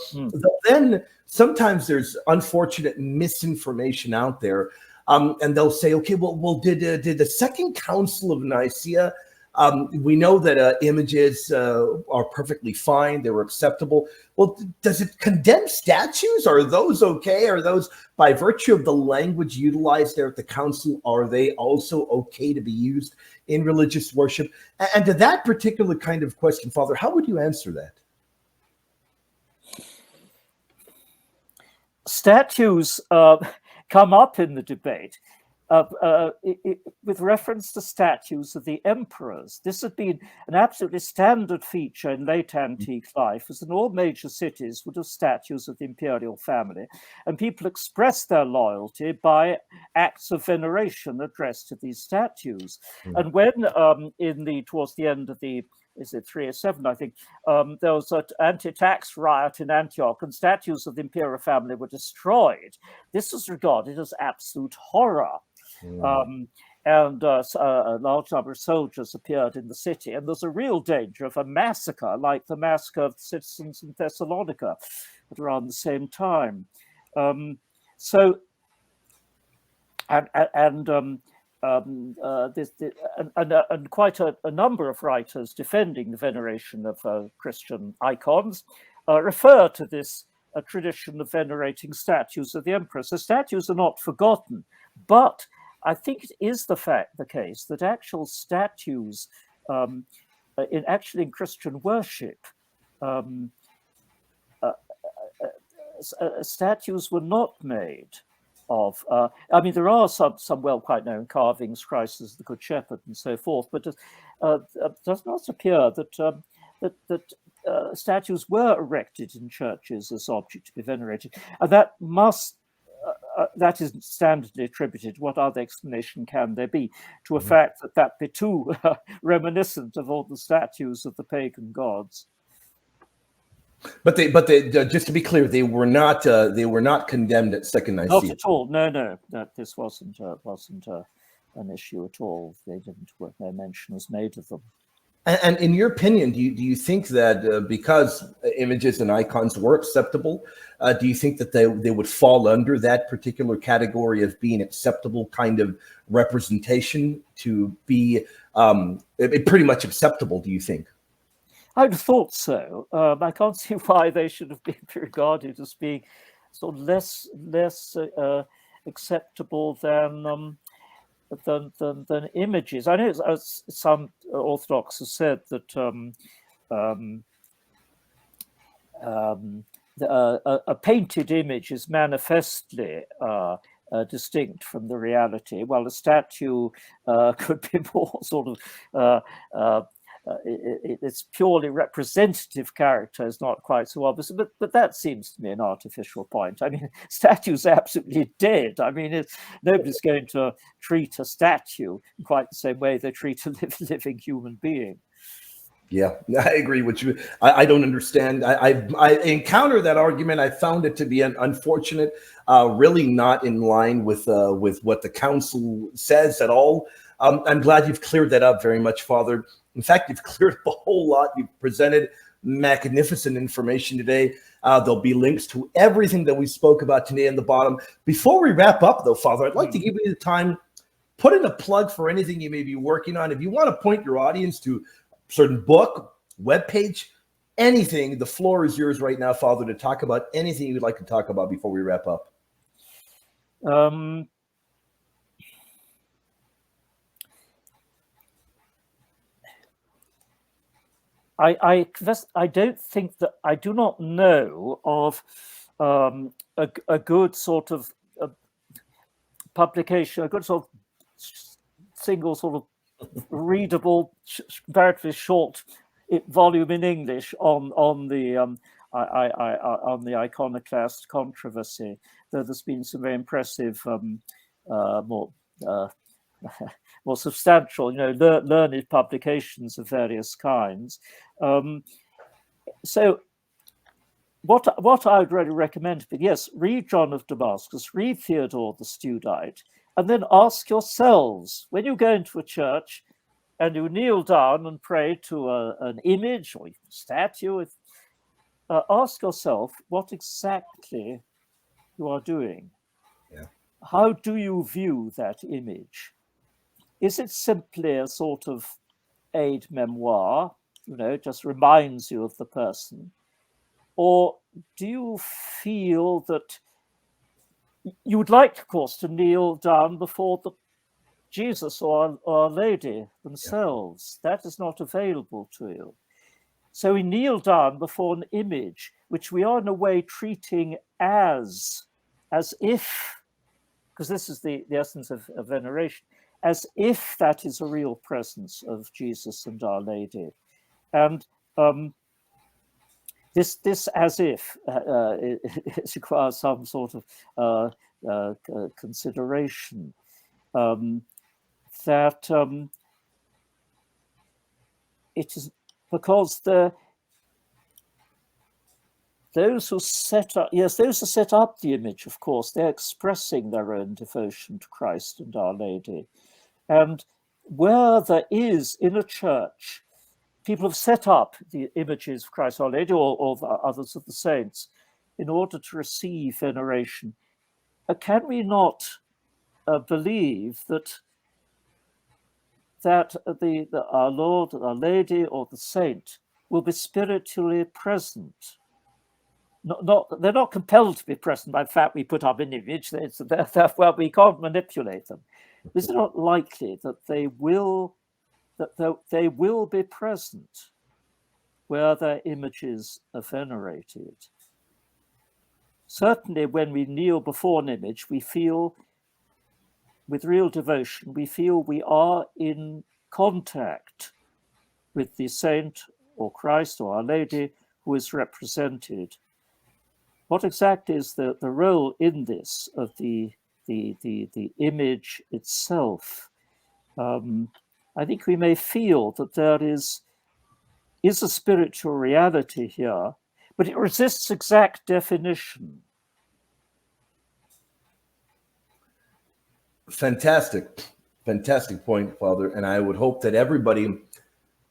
then sometimes there's unfortunate misinformation out there. And they'll say, okay, well, did the Second Council of Nicaea, we know that images are perfectly fine, they were acceptable. Well, does it condemn statues? Are those okay? Are those, by virtue of the language utilized there at the council, are they also okay to be used in religious worship? And to that particular kind of question, Father, how would you answer that? Statues come up in the debate with reference to statues of the emperors. This had been an absolutely standard feature in late antique life, as in all major cities would have statues of the imperial family, and people expressed their loyalty by acts of veneration addressed to these statues. And when towards the end of the 307, I think, there was an anti-tax riot in Antioch and statues of the imperial family were destroyed. This was regarded as absolute horror. And a large number of soldiers appeared in the city, and there's a real danger of a massacre like the massacre of citizens in Thessalonica at around the same time. And quite a number of writers defending the veneration of Christian icons refer to this tradition of venerating statues of the emperor. So statues are not forgotten, but I think it is the case that actual statues, in Christian worship, statues were not made of. There are some quite known carvings, Christ as the Good Shepherd and so forth, but it does not appear that statues were erected in churches as object to be venerated, and that is standardly attributed. What other explanation can there be to a fact that be too reminiscent of all the statues of the pagan gods? But they just to be clear, they were not condemned at Second Nicaea. Not at all. No. This wasn't an issue at all. They didn't. No mention was made of them. And in your opinion, do you think that because images and icons were acceptable, do you think that they would fall under that particular category of being acceptable kind of representation to be pretty much acceptable, do you think? I'd have thought so. I can't see why they should have been regarded as being sort of less acceptable than images. I know some Orthodox have said that a painted image is manifestly distinct from the reality, while a statue could be more sort of its purely representative character is not quite so obvious, but that seems to me an artificial point. I mean, statues are absolutely dead. I mean, nobody's going to treat a statue in quite the same way they treat a living human being. Yeah, I agree with you. I don't understand. I encountered that argument. I found it to be unfortunate, really not in line with what the council says at all. I'm glad you've cleared that up very much, Father. In fact, you've cleared up a whole lot. You've presented magnificent information today. There'll be links to everything that we spoke about today in the bottom. Before we wrap up, though, Father, I'd like to give you the time, put in a plug for anything you may be working on. If you want to point your audience to a certain book, webpage, anything, the floor is yours right now, Father, to talk about anything you'd like to talk about before we wrap up. I don't think that I do not know of a good sort of publication, a good sort of single sort of readable, very short volume in English on the iconoclast controversy. Though there's been some very impressive, more substantial, learned publications of various kinds. So what I would really recommend, but yes, read John of Damascus, read Theodore the Studite, and then ask yourselves, when you go into a church and you kneel down and pray to an image or a statue, ask yourself what exactly you are doing. Yeah. How do you view that image? Is it simply a sort of aide memoire, just reminds you of the person? Or do you feel that you would like, of course, to kneel down before the Jesus or Our Lady themselves? Yeah. That is not available to you. So we kneel down before an image, which we are in a way treating as if, because this is the essence of veneration, as if that is a real presence of Jesus and Our Lady. And this as if it requires some sort of consideration that it is because those who set up the image, of course, they're expressing their own devotion to Christ and Our Lady. And where there is in a church, people have set up the images of Christ, Our Lady, or the others of the saints, in order to receive veneration. Can we not believe that our Lord, Our Lady, or the saint will be spiritually present? They're not compelled to be present by the fact we put up an image. Well, we can't manipulate them. Is it not likely that they will be present where their images are venerated? Certainly, when we kneel before an image, we feel, with real devotion, we feel we are in contact with the saint or Christ or Our Lady who is represented. What exactly is the role in this of the image itself? I think we may feel that there is a spiritual reality here, but it resists exact definition. Fantastic point, Father. And I would hope that everybody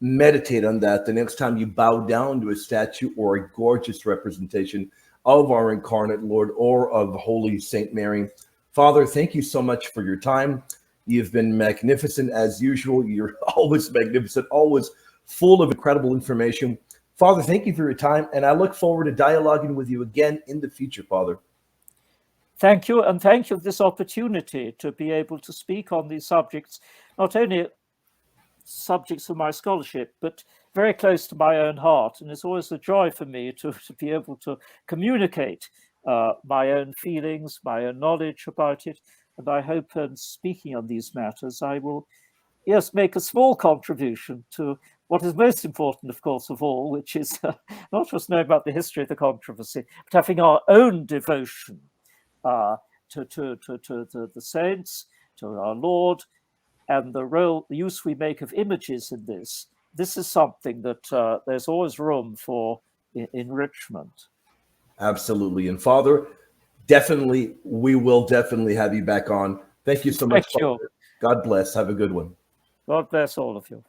meditate on that the next time you bow down to a statue or a gorgeous representation of our incarnate Lord or of Holy Saint Mary. Father, thank you so much for your time. You've been magnificent as usual. You're always magnificent, always full of incredible information. Father, thank you for your time, and I look forward to dialoguing with you again in the future, Father. Thank you, and thank you for this opportunity to be able to speak on these subjects, not only subjects of my scholarship, but very close to my own heart. And it's always a joy for me to be able to communicate my own feelings, my own knowledge about it. And I hope in speaking on these matters, I will, yes, make a small contribution to what is most important, of course, of all, which is not just knowing about the history of the controversy, but having our own devotion to the saints, to our Lord, and the use we make of images in this. This is something that there's always room for enrichment. Absolutely. And Father, we will definitely have you back on. Thank you so much, Father. God bless. Have a good one. God bless all of you.